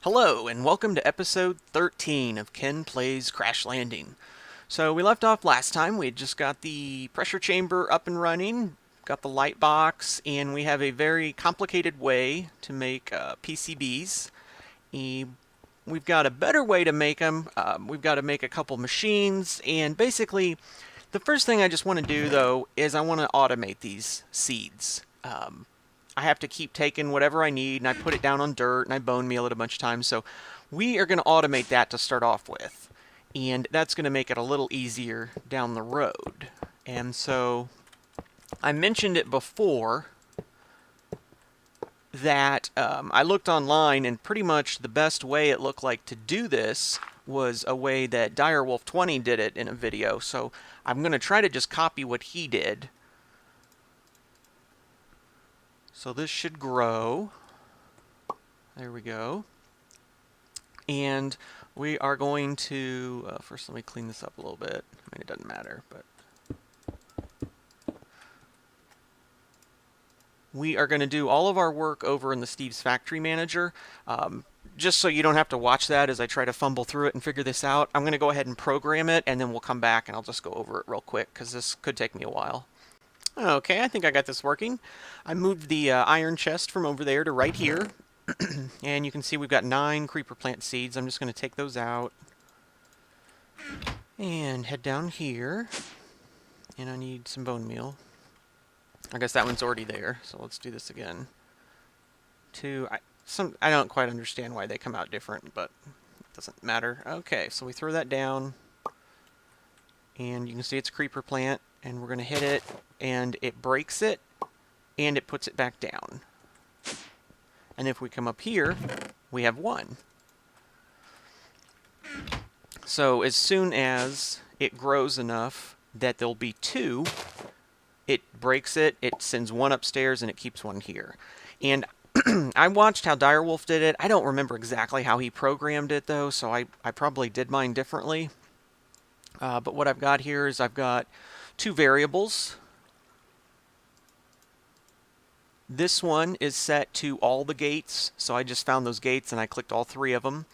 Hello, and welcome to episode 13 of Ken Plays Crash Landing. So we left off last time. We had just got the pressure chamber up and running, got the light box, and we have a very complicated way to make PCBs. We've got a better way to make them. We've got to make a couple machines, and basically the first thing I just want to do, though, is I want to automate these seeds. I have to keep taking whatever I need, and I put it down on dirt, and I bone meal it a bunch of times. So we are going to automate that to start off with. And that's going to make it a little easier down the road. And so I mentioned it before that I looked online, and pretty much the best way it looked like to do this was a way that Direwolf20 did it in a video. So I'm going to try to just copy what he did. So this should grow. There we go. And we are going to, first let me clean this up a little bit. I mean, it doesn't matter, but we are going to do all of our work over in the Steve's Factory Manager. Just so you don't have to watch that as I try to fumble through it and figure this out, I'm going to go ahead and program it, and then we'll come back and I'll just go over it real quick because this could take me a while. Okay, I think I got this working. I moved the iron chest from over there to right here. And you can see we've got 9 creeper plant seeds. I'm just going to take those out. And head down here. And I need some bone meal. I guess that one's already there, so let's do this again. I don't quite understand why they come out different, but it doesn't matter. Okay, so we throw that down. And you can see it's a creeper plant. And we're going to hit it, and it breaks it, and it puts it back down. And if we come up here, we have 1. So as soon as it grows enough that there'll be 2, it breaks it, it sends 1 upstairs, and it keeps 1 here. And I watched how Direwolf did it. I don't remember exactly how he programmed it, though, so I probably did mine differently. But what I've got here is I've got 2 variables. This one is set to all the gates, so I just found those gates and I clicked all 3 of them.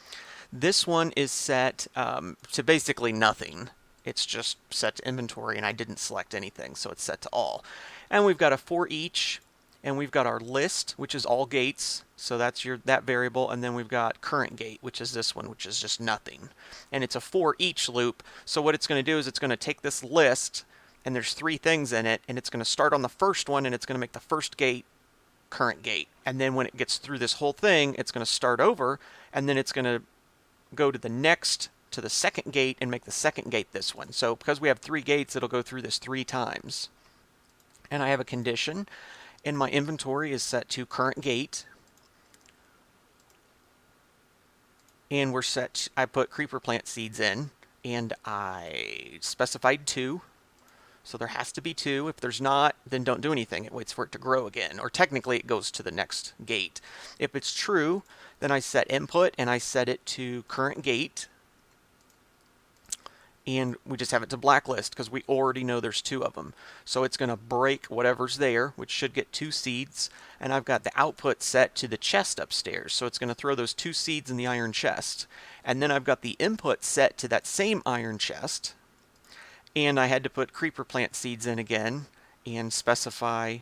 This one is set to basically nothing. It's just set to inventory, and I didn't select anything, so it's set to all. And we've got a for each, and we've got our list, which is all gates, so that's that variable, and then we've got current gate, which is this one, which is just nothing. And it's a for each loop, so what it's going to do is it's going to take this list, and there's 3 things in it, and it's going to start on the first one, and it's going to make the first gate current gate. And then when it gets through this whole thing, it's going to start over, and then it's going to go to the second gate and make the second gate this one. So because we have 3 gates, it'll go through this 3 times. And I have a condition, and my inventory is set to current gate. And we're set, I put creeper plant seeds in, and I specified 2. So there has to be 2. If there's not, then don't do anything. It waits for it to grow again. Or technically, it goes to the next gate. If it's true, then I set input, and I set it to current gate. And we just have it to blacklist, because we already know there's 2 of them. So it's going to break whatever's there, which should get 2 seeds. And I've got the output set to the chest upstairs. So it's going to throw those 2 seeds in the iron chest. And then I've got the input set to that same iron chest. And I had to put creeper plant seeds in again and specify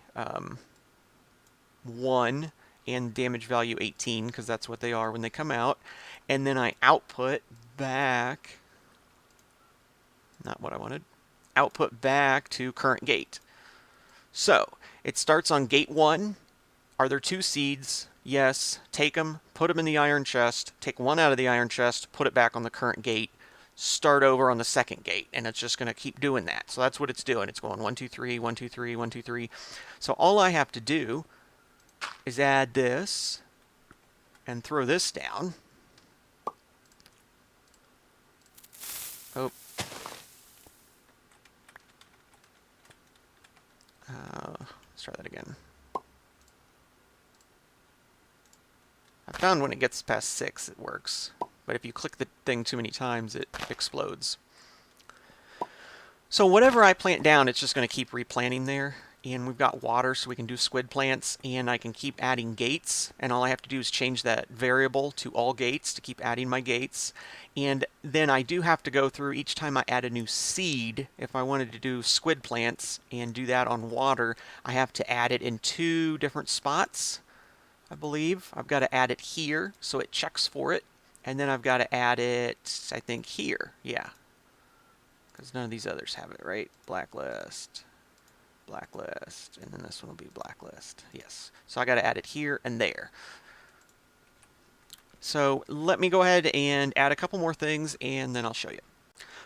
1 and damage value 18, because that's what they are when they come out. And then I output back, not what I wanted, output back to current gate. So it starts on gate 1. Are there 2 seeds? Yes. Take them, put them in the iron chest, take 1 out of the iron chest, put it back on the current gate. Start over on the second gate, and it's just going to keep doing that. So that's what it's doing. It's going 1, 2, 3, 1, 2, 3, 1, 2, 3. So all I have to do is add this and throw this down. Oh. Let's try that again. I found when it gets past 6, it works. But if you click the thing too many times, it explodes. So whatever I plant down, it's just going to keep replanting there. and we've got water so we can do squid plants, and I can keep adding gates, and all I have to do is change that variable to all gates to keep adding my gates. And then I do have to go through each time I add a new seed. If I wanted to do squid plants and do that on water, I have to add it in 2 different spots, I believe. I've got to add it here so it checks for it, and then I've got to add it, I think, here. Yeah, because none of these others have it, right? Blacklist, blacklist, and then this one will be blacklist. Yes. So I got to add it here and there. So let me go ahead and add a couple more things, and then I'll show you.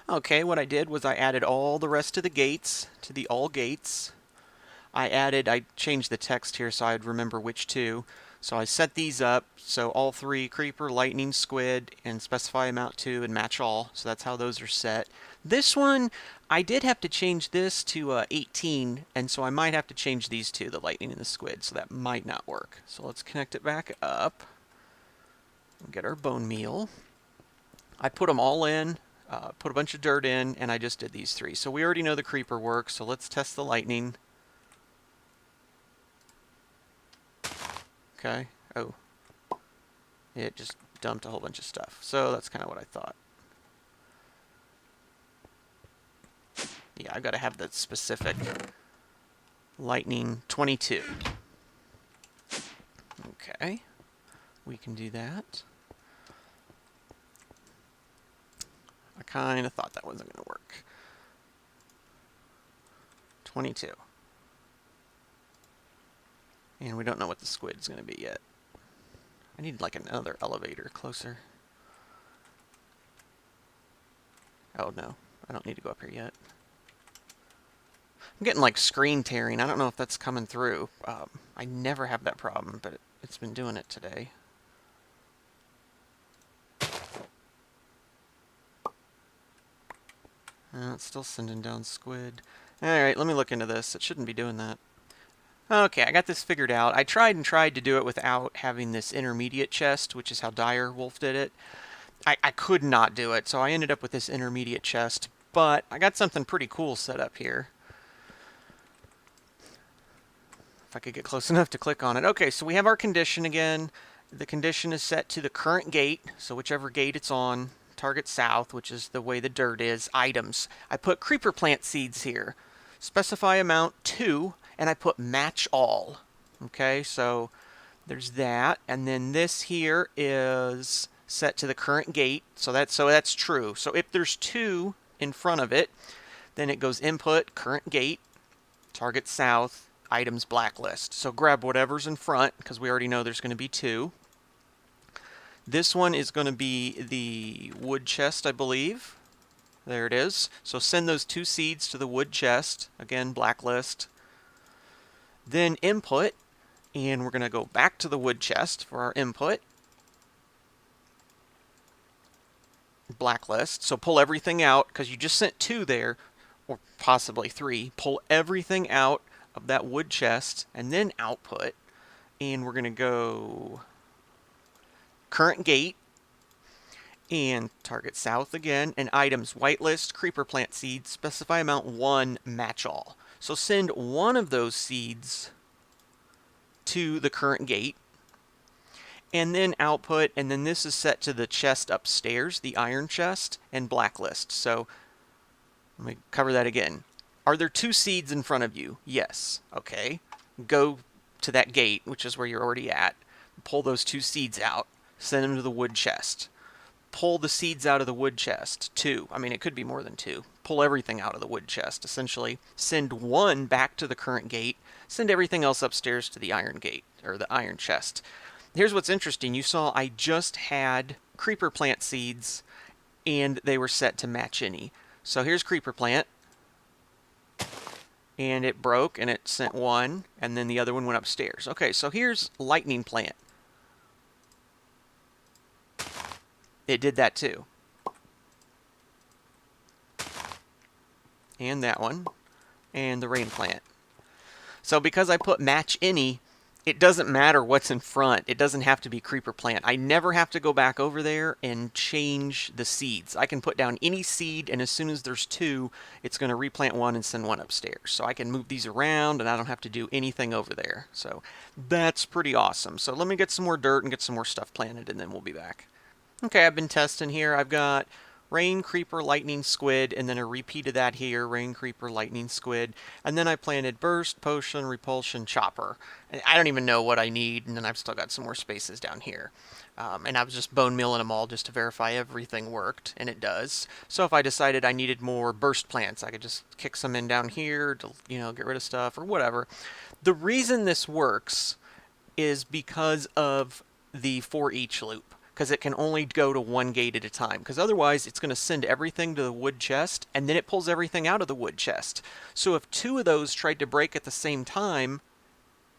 Okay, what I did was I added all the rest of the gates to the all gates. I changed the text here so I'd remember which 2. So I set these up, so all 3, creeper, lightning, squid, and specify amount 2 and match all. So that's how those are set. This one, I did have to change this to 18, and so I might have to change these 2, the lightning and the squid, so that might not work. So let's connect it back up. We'll get our bone meal. I put them all in, put a bunch of dirt in, and I just did these 3. So we already know the creeper works, so let's test the lightning. Okay. Oh. It just dumped a whole bunch of stuff. So that's kind of what I thought. Yeah, I've got to have that specific lightning 22. Okay. We can do that. I kind of thought that wasn't going to work. 22. And we don't know what the squid's going to be yet. I need like another elevator closer. Oh no, I don't need to go up here yet. I'm getting like screen tearing. I don't know if that's coming through. I never have that problem, but it's been doing it today. It's still sending down squid. Alright, let me look into this. It shouldn't be doing that. Okay, I got this figured out. I tried to do it without having this intermediate chest, which is how Dire Wolf did it. I could not do it, so I ended up with this intermediate chest, but I got something pretty cool set up here. If I could get close enough to click on it. Okay, so we have our condition again. The condition is set to the current gate, so whichever gate it's on. Target south, which is the way the dirt is. Items. I put creeper plant seeds here. Specify amount 2, and I put match all. Okay, so there's that, and then this here is set to the current gate, so that's true. So if there's 2 in front of it, then it goes input, current gate, target south, items blacklist. So grab whatever's in front, because we already know there's going to be 2. This one is going to be the wood chest, I believe. There it is. So send those 2 seeds to the wood chest. Again, blacklist. Then input, and we're going to go back to the wood chest for our input. Blacklist. So pull everything out, because you just sent 2 there, or possibly 3. Pull everything out of that wood chest, and then output. And we're going to go current gate, and target south again, and items whitelist, creeper plant seeds, specify amount 1, match all. So send 1 of those seeds to the current gate, and then output, and then this is set to the chest upstairs, the iron chest, and blacklist. So let me cover that again. Are there 2 seeds in front of you? Yes. Okay. Go to that gate, which is where you're already at. Pull those 2 seeds out. Send them to the wood chest. Pull the seeds out of the wood chest. 2. I mean, it could be more than 2. Pull everything out of the wood chest, essentially. Send 1 back to the current gate. Send everything else upstairs to the iron gate, or the iron chest. Here's what's interesting. You saw I just had creeper plant seeds, and they were set to match any. So here's creeper plant. And it broke, and it sent 1, and then the other one went upstairs. Okay, so here's lightning plant. It did that too. And that one. And the rain plant. So because I put match any, it doesn't matter what's in front. It doesn't have to be creeper plant. I never have to go back over there and change the seeds. I can put down any seed, and as soon as there's two, it's going to replant one and send one upstairs. So I can move these around, and I don't have to do anything over there. So that's pretty awesome. So let me get some more dirt and get some more stuff planted, and then we'll be back. Okay, I've been testing here. I've got rain, creeper, lightning, squid, and then a repeat of that here, rain, creeper, lightning, squid. And then I planted burst, potion, repulsion, chopper. And I don't even know what I need, and then I've still got some more spaces down here. And I was just bone mealing them all just to verify everything worked, and it does. So if I decided I needed more burst plants, I could just kick some in down here to, get rid of stuff or whatever. The reason this works is because of the for each loop, because it can only go to one gate at a time, because otherwise it's going to send everything to the wood chest, and then it pulls everything out of the wood chest. So if two of those tried to break at the same time,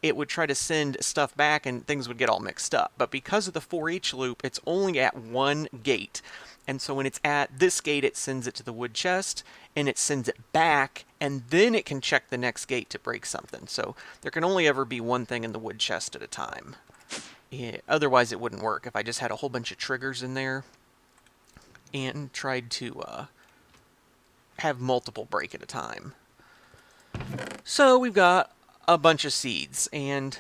it would try to send stuff back and things would get all mixed up. But because of the for each loop, it's only at one gate. And so when it's at this gate, it sends it to the wood chest, and it sends it back, and then it can check the next gate to break something. So there can only ever be one thing in the wood chest at a time. Yeah, otherwise it wouldn't work if I just had a whole bunch of triggers in there and tried to have multiple break at a time. So we've got a bunch of seeds, and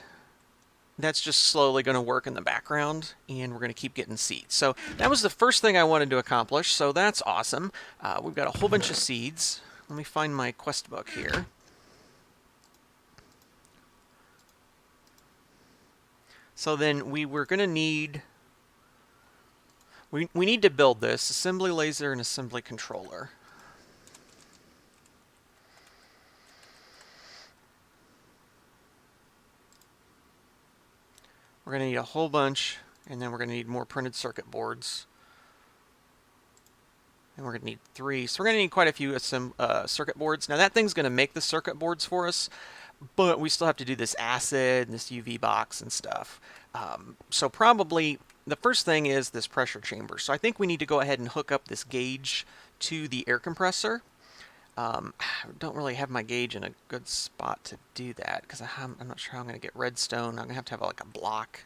that's just slowly going to work in the background, and we're going to keep getting seeds. So that was the first thing I wanted to accomplish, so that's awesome. We've got a whole bunch of seeds. Let me find my quest book here. So then we were going to need... We need to build this. Assembly laser and assembly controller. We're going to need a whole bunch, and then we're going to need more printed circuit boards. And we're going to need 3. So we're going to need quite a few circuit boards. Now that thing's going to make the circuit boards for us, but we still have to do this acid and this UV box and stuff. So probably the first thing is this pressure chamber. So I think we need to go ahead and hook up this gauge to the air compressor. I don't really have my gauge in a good spot to do that because I'm not sure how I'm going to get redstone. I'm going to have like a block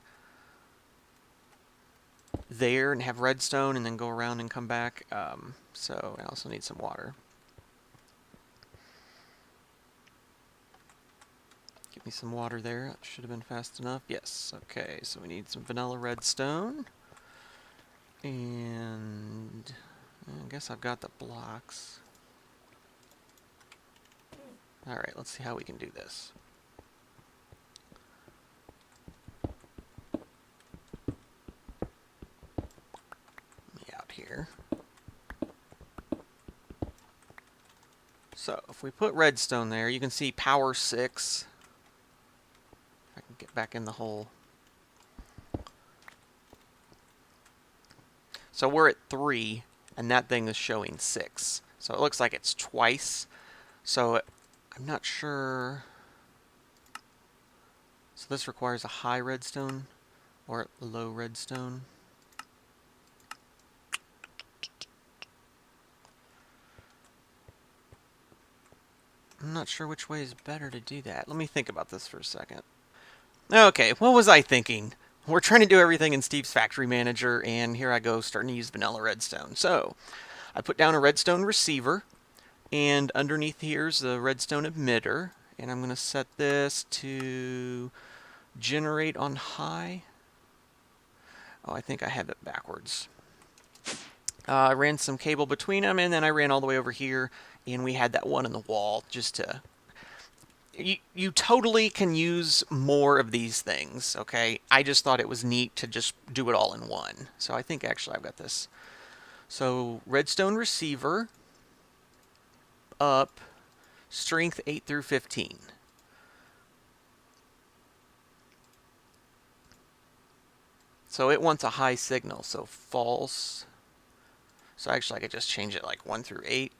there and have redstone and then go around and come back. So I also need some water. Give me some water there. That should have been fast enough. Yes. Okay, so we need some vanilla redstone. And I guess I've got the blocks. Alright, let's see how we can do this. Let me out here. So, if we put redstone there, you can see power 6. If I can get back in the hole. So we're at 3, and that thing is showing 6. So it looks like it's twice. So I'm not sure. So this requires a high redstone or low redstone. I'm not sure which way is better to do that. Let me think about this for a second. Okay, what was I thinking? We're trying to do everything in Steve's Factory Manager, and here I go starting to use vanilla redstone. So I put down a redstone receiver, and underneath here's the redstone emitter, and I'm going to set this to generate on high. Oh, I think I have it backwards. I ran some cable between them, and then I ran all the way over here, and we had that one in the wall just to... You totally can use more of these things, okay? I just thought it was neat to just do it all in one. So I think actually I've got this. So redstone receiver, up, strength 8 through 15. So it wants a high signal, so false. So actually I could just change it like 1 through 8.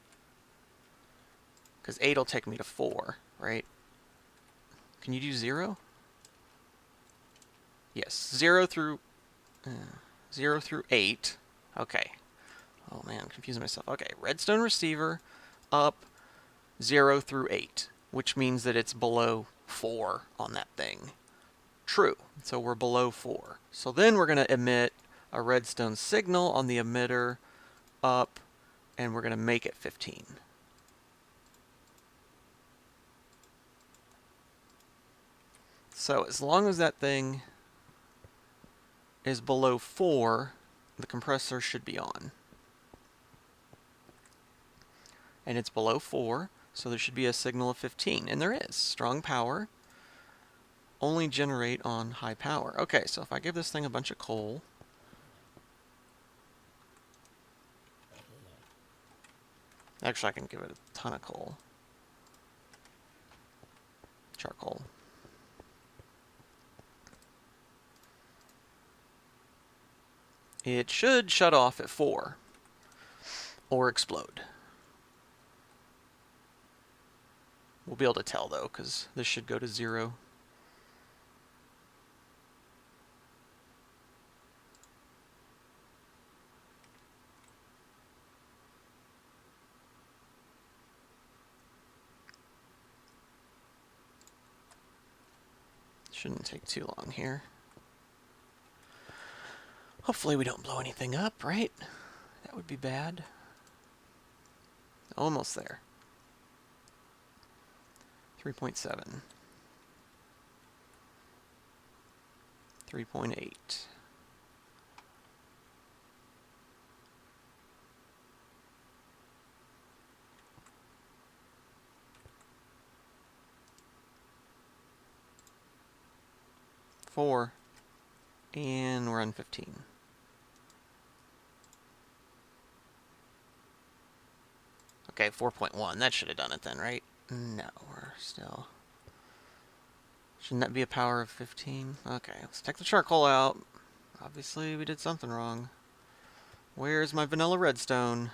Because 8 will take me to 4, right? Can you do 0? Yes, 0 through 8. Okay. Oh man, I'm confusing myself. Okay, redstone receiver, up 0 through 8, which means that it's below 4 on that thing. true. So we're below 4. So then we're going to emit a redstone signal on the emitter up, and we're going to make it 15. So as long as that thing is below 4, the compressor should be on. And it's below 4, so there should be a signal of 15. And there is. Strong power. Only generate on high power. Okay, so if I give this thing a bunch of coal, actually I can give it a ton of coal. Charcoal. It should shut off at 4 or explode. We'll be able to tell though, because this should go to 0. Shouldn't take too long here. Hopefully we don't blow anything up, right? That would be bad. Almost there. 3.7. 3.8. And we're on 15. Okay, 4.1. That should have done it then, right? No, we're still... Shouldn't that be a power of 15? Okay, let's take the charcoal out. Obviously, we did something wrong. Where's my vanilla redstone?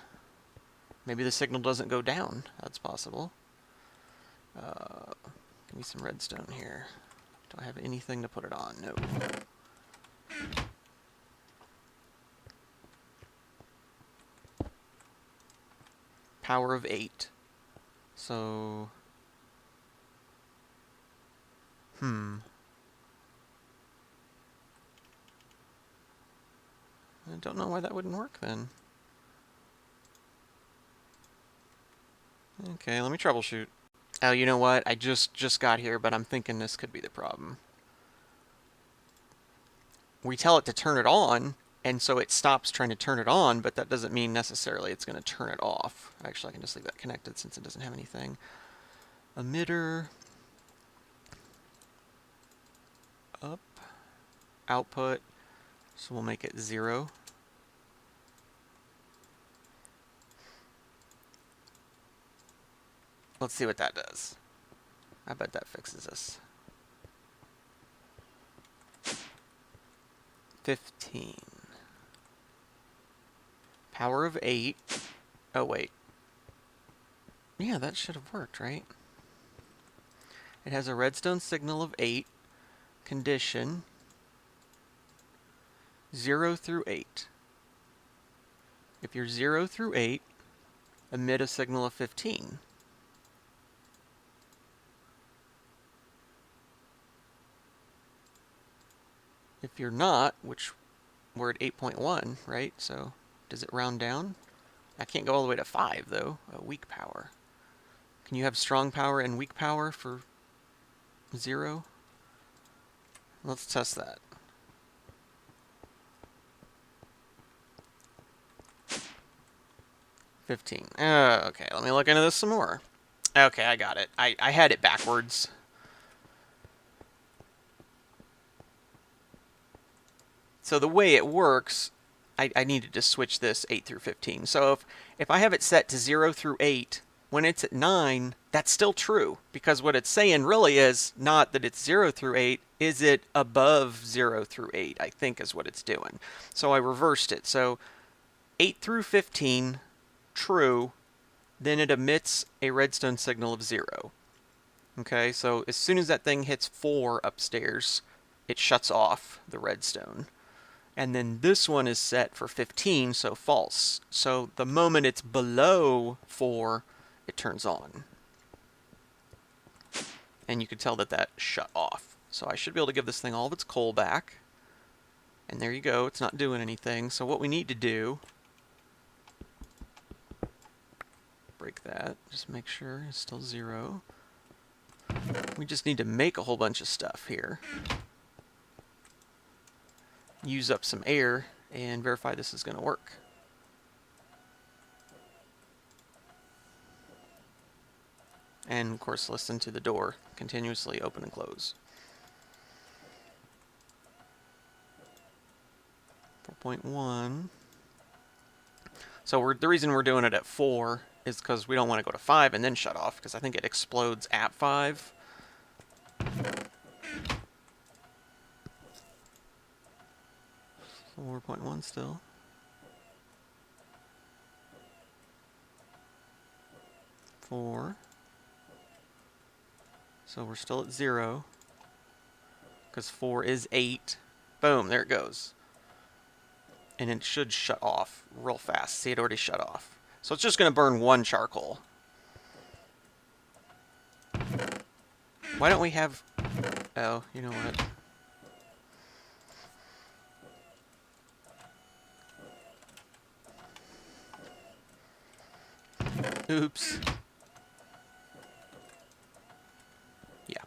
Maybe the signal doesn't go down. That's possible. Give me some redstone here. Do I have anything to put it on? No. Power of 8. So... I don't know why that wouldn't work then. Okay, let me troubleshoot. Oh, you know what? I just got here, but I'm thinking this could be the problem. We tell it to turn it on, and so it stops trying to turn it on, but that doesn't mean necessarily it's going to turn it off. Actually, I can just leave that connected since it doesn't have anything. Emitter. Up. Output. So we'll make it 0. Let's see what that does. I bet that fixes us. 15. Power of 8. Oh, wait. Yeah, that should have worked, right? It has a redstone signal of 8. Condition 0 through 8. If you're 0 through 8, emit a signal of 15. If you're not, which we're at 8.1, right? So does it round down? I can't go all the way to 5, though. Weak power. Can you have strong power and weak power for 0? Let's test that. 15. Okay, let me look into this some more. Okay, I got it. I had it backwards. So the way it works, I needed to switch this 8 through 15. So if I have it set to 0 through 8, when it's at 9, that's still true. Because what it's saying really is not that it's 0 through 8, is it above 0 through 8, I think is what it's doing. So I reversed it. So 8 through 15, true, then it emits a redstone signal of 0. Okay, so as soon as that thing hits 4 upstairs, it shuts off the redstone. And then this one is set for 15, so false. So the moment it's below 4, it turns on. And you can tell that that shut off. So I should be able to give this thing all of its coal back. And there you go, it's not doing anything. So what we need to do, break that, just make sure it's still 0. We just need to make a whole bunch of stuff here. Use up some air and verify this is going to work. And of course listen to the door continuously open and close. 4.1. So the reason we're doing it at 4 is because we don't want to go to 5 and then shut off, because I think it explodes at 5. 4.1 still. 4. So we're still at 0, because 4 is 8. Boom, there it goes. And it should shut off real fast. See, it already shut off. So it's just going to burn 1 charcoal. Why don't we have... Oh, you know what? Oops. Yeah.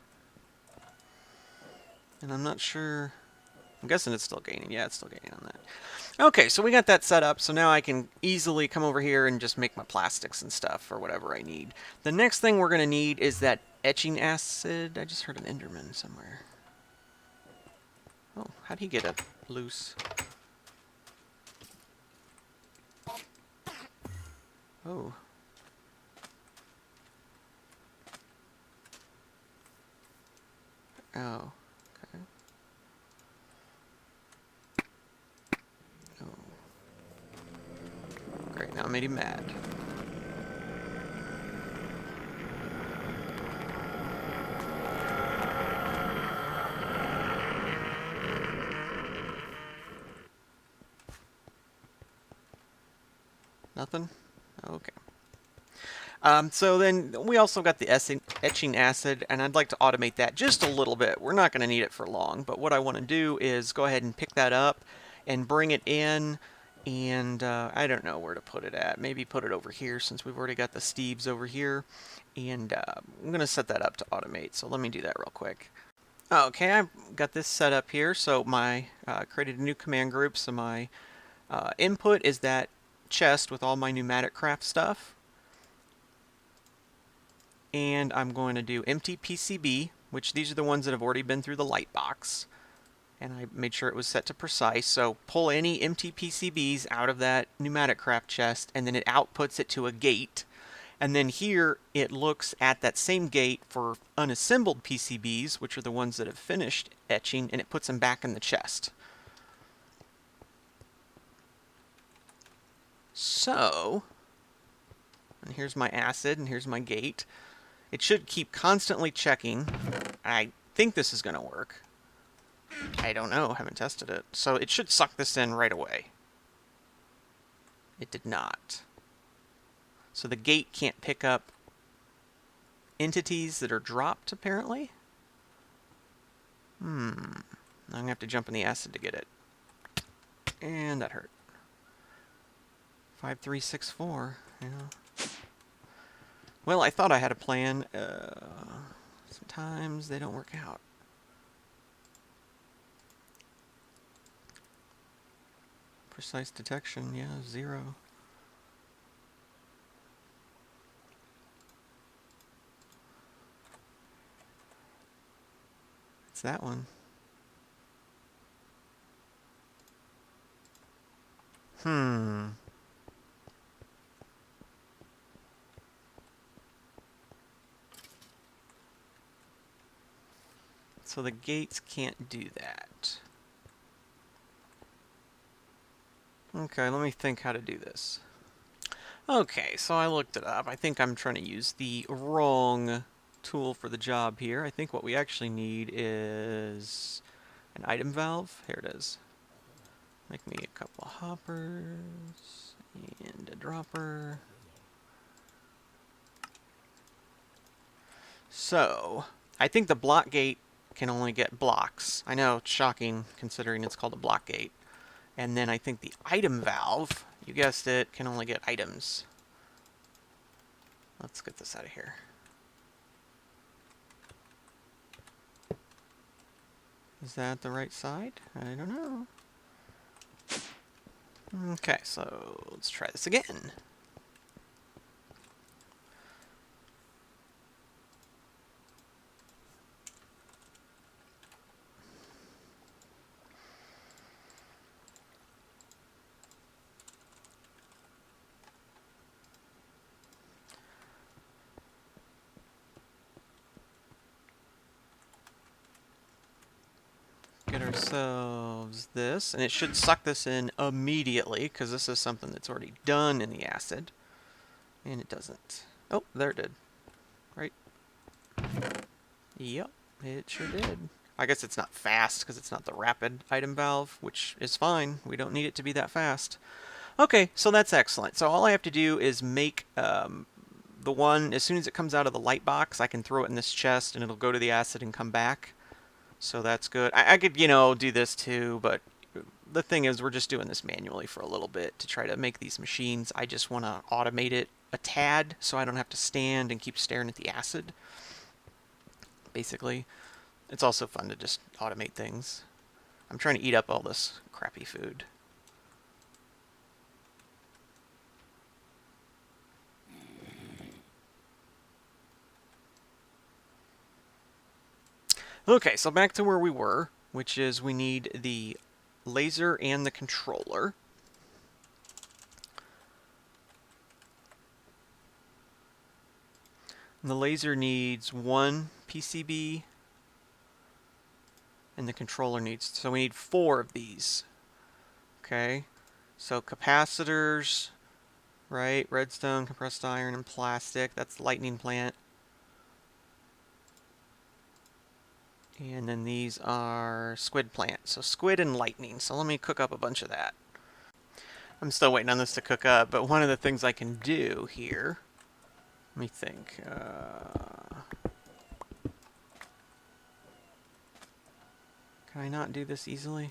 And I'm not sure... I'm guessing it's still gaining. Yeah, it's still gaining on that. Okay, so we got that set up, so now I can easily come over here and just make my plastics and stuff or whatever I need. The next thing we're going to need is that etching acid. I just heard an Enderman somewhere. Oh, how'd he get up loose? Oh. Oh. Great, now I made him mad. Nothing? Okay. So then we also got the etching acid, and I'd like to automate that just a little bit. We're not going to need it for long, but what I want to do is go ahead and pick that up and bring it in. And I don't know where to put it at. Maybe put it over here since we've already got the Steves over here. And I'm going to set that up to automate. So let me do that real quick. Okay, I've got this set up here. So my created a new command group. So my input is that chest with all my Pneumaticraft stuff. And I'm going to do empty PCB, which these are the ones that have already been through the light box. And I made sure it was set to precise. So pull any empty PCBs out of that Pneumaticraft chest, and then it outputs it to a gate. And then here it looks at that same gate for unassembled PCBs, which are the ones that have finished etching, and it puts them back in the chest. So, and here's my acid, and here's my gate. It should keep constantly checking. I think this is going to work. I don't know, haven't tested it. So it should suck this in right away. It did not. So the gate can't pick up entities that are dropped, apparently. I'm going to have to jump in the acid to get it. And that hurt. 5364, yeah. Well, I thought I had a plan. Sometimes they don't work out. Precise detection, yeah, 0. It's that one. So the gates can't do that. Okay, let me think how to do this. Okay, so I looked it up. I think I'm trying to use the wrong tool for the job here. I think what we actually need is an item valve. Here it is. Make me a couple of hoppers and a dropper. So, I think the block gate can only get blocks. I know, it's shocking considering it's called a block gate. And then I think the item valve, you guessed it, can only get items. Let's get this out of here. Is that the right side? I don't know. Okay, so let's try this again. Get ourselves this, and it should suck this in immediately, because this is something that's already done in the acid. And it doesn't. Oh, there it did. Right? Yep, it sure did. I guess it's not fast, because it's not the rapid item valve, which is fine. We don't need it to be that fast. Okay, so that's excellent. So all I have to do is make the one, as soon as it comes out of the light box, I can throw it in this chest, and it'll go to the acid and come back. So that's good. I could, do this too, but the thing is we're just doing this manually for a little bit to try to make these machines. I just want to automate it a tad so I don't have to stand and keep staring at the acid. Basically, it's also fun to just automate things. I'm trying to eat up all this crappy food. Okay, so back to where we were, which is we need the laser and the controller. And the laser needs 1 PCB, and the controller needs, so we need 4 of these. Okay, so capacitors, right? Redstone, compressed iron, and plastic. That's lightning plant. And then these are squid plant. So squid and lightning. So let me cook up a bunch of that. I'm still waiting on this to cook up, but one of the things I can do here, let me think. Can I not do this easily?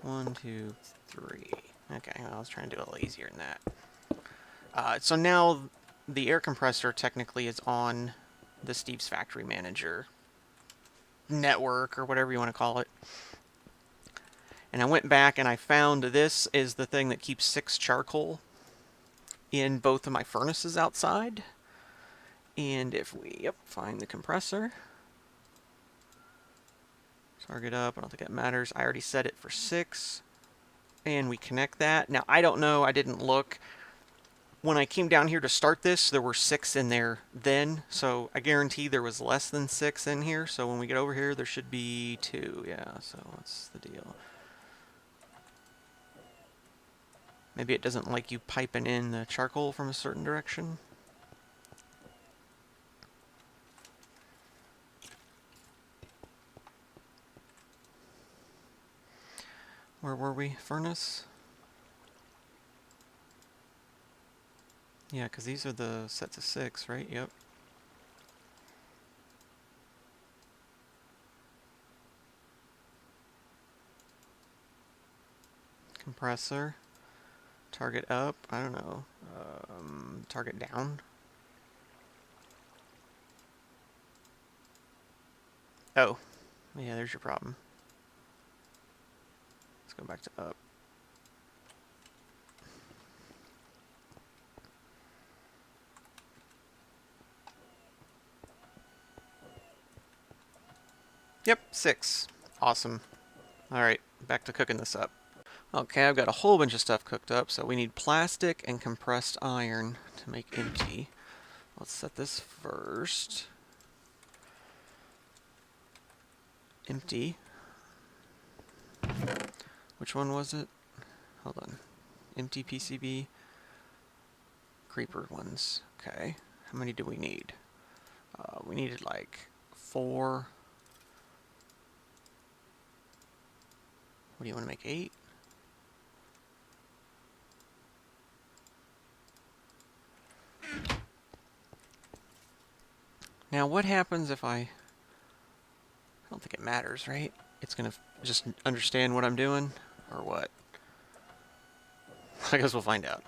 1, 2, 3. Okay, well, I was trying to do it a little easier than that. So now the air compressor technically is on the Steve's Factory Manager network, or whatever you want to call it. And I went back and I found this is the thing that keeps 6 charcoal in both of my furnaces outside. And if we, find the compressor, target up, I don't think that matters. I already set it for 6. And we connect that. Now, I don't know, I didn't look. When I came down here to start this, there were 6 in there then, so I guarantee there was less than 6 in here. So when we get over here, there should be 2. Yeah, so what's the deal? Maybe it doesn't like you piping in the charcoal from a certain direction. Where were we? Furnace? Yeah, because these are the sets of 6, right? Yep. Compressor. Target up. I don't know. Target down. Oh. Yeah, there's your problem. Let's go back to up. Yep, 6. Awesome. Alright, back to cooking this up. Okay, I've got a whole bunch of stuff cooked up, so we need plastic and compressed iron to make empty. Let's set this first. Empty. Which one was it? Hold on. Empty PCB. Creeper ones. Okay. How many do we need? We needed like 4. What do you want to make? 8? Now what happens if I it matters, right? It's going to just understand what I'm doing, or what? I guess we'll find out.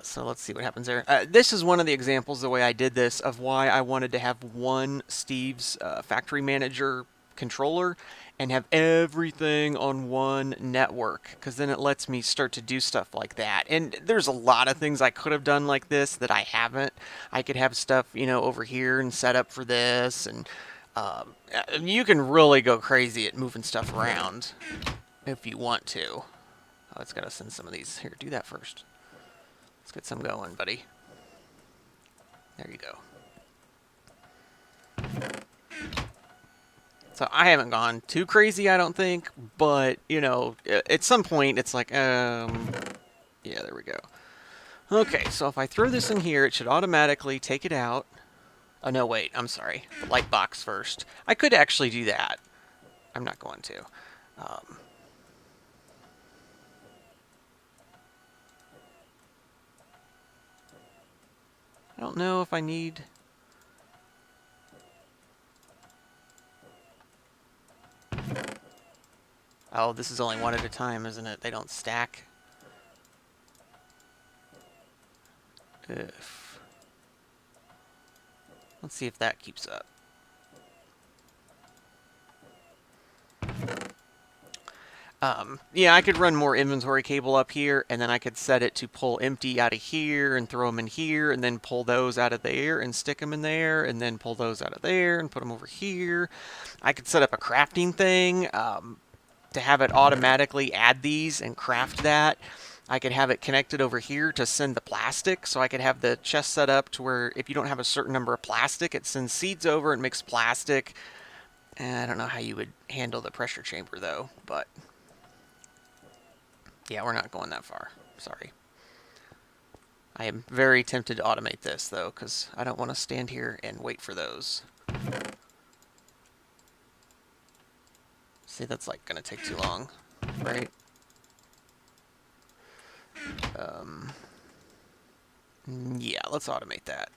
So let's see what happens there. This is one of the examples, the way I did this, of why I wanted to have one Steve's factory manager controller and have everything on one network, because then it lets me start to do stuff like that. And there's a lot of things I could have done like this that I haven't. I could have stuff, you know, over here and set up for this, and you can really go crazy at moving stuff around if you want to. Oh, it's got to send some of these. Here, do that first. Let's get some going, buddy. There you go. So I haven't gone too crazy, I don't think, but, you know, at some point it's like, yeah, there we go. Okay, so if I throw this in here, it should automatically take it out. Oh, no, wait, I'm sorry. The light box first. I could actually do that. I'm not going to. I don't know if I need... Oh, this is only one at a time, isn't it? They don't stack. Ugh. Let's see if that keeps up. Yeah, I could run more inventory cable up here, and then I could set it to pull empty out of here and throw them in here, and then pull those out of there and stick them in there, and then pull those out of there and put them over here. I could set up a crafting thing to have it automatically add these and craft that. I could have it connected over here to send the plastic, so I could have the chest set up to where if you don't have a certain number of plastic, it sends seeds over and makes plastic. And I don't know how you would handle the pressure chamber, though, but... yeah, we're not going that far. Sorry. I am very tempted to automate this, though, because I don't want to stand here and wait for those. See, that's, like, going to take too long, right? Yeah, let's automate that.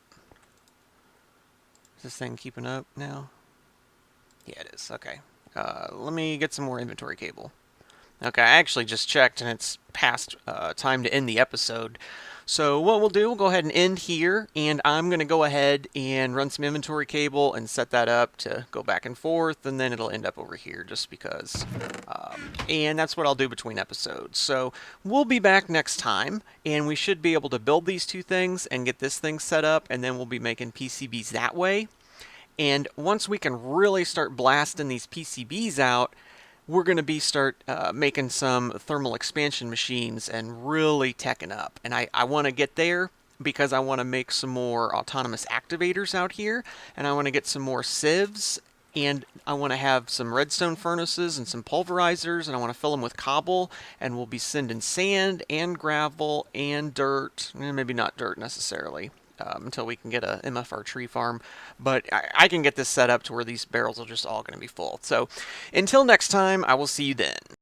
Is this thing keeping up now? Yeah, it is. Okay. Let me get some more inventory cable. Okay, I actually just checked, and it's past time to end the episode. So what we'll do, we'll go ahead and end here, and I'm going to go ahead and run some inventory cable and set that up to go back and forth, and then it'll end up over here just because. And that's what I'll do between episodes. So we'll be back next time, and we should be able to build these two things and get this thing set up, and then we'll be making PCBs that way. And once we can really start blasting these PCBs out, we're going to be start making some thermal expansion machines and really teching up. And I want to get there because I want to make some more autonomous activators out here, and I want to get some more sieves, and I want to have some redstone furnaces and some pulverizers, and I want to fill them with cobble, and we'll be sending sand and gravel and dirt, maybe not dirt necessarily. Until we can get a MFR tree farm. But I can get this set up to where these barrels are just all going to be full. So until next time, I will see you then.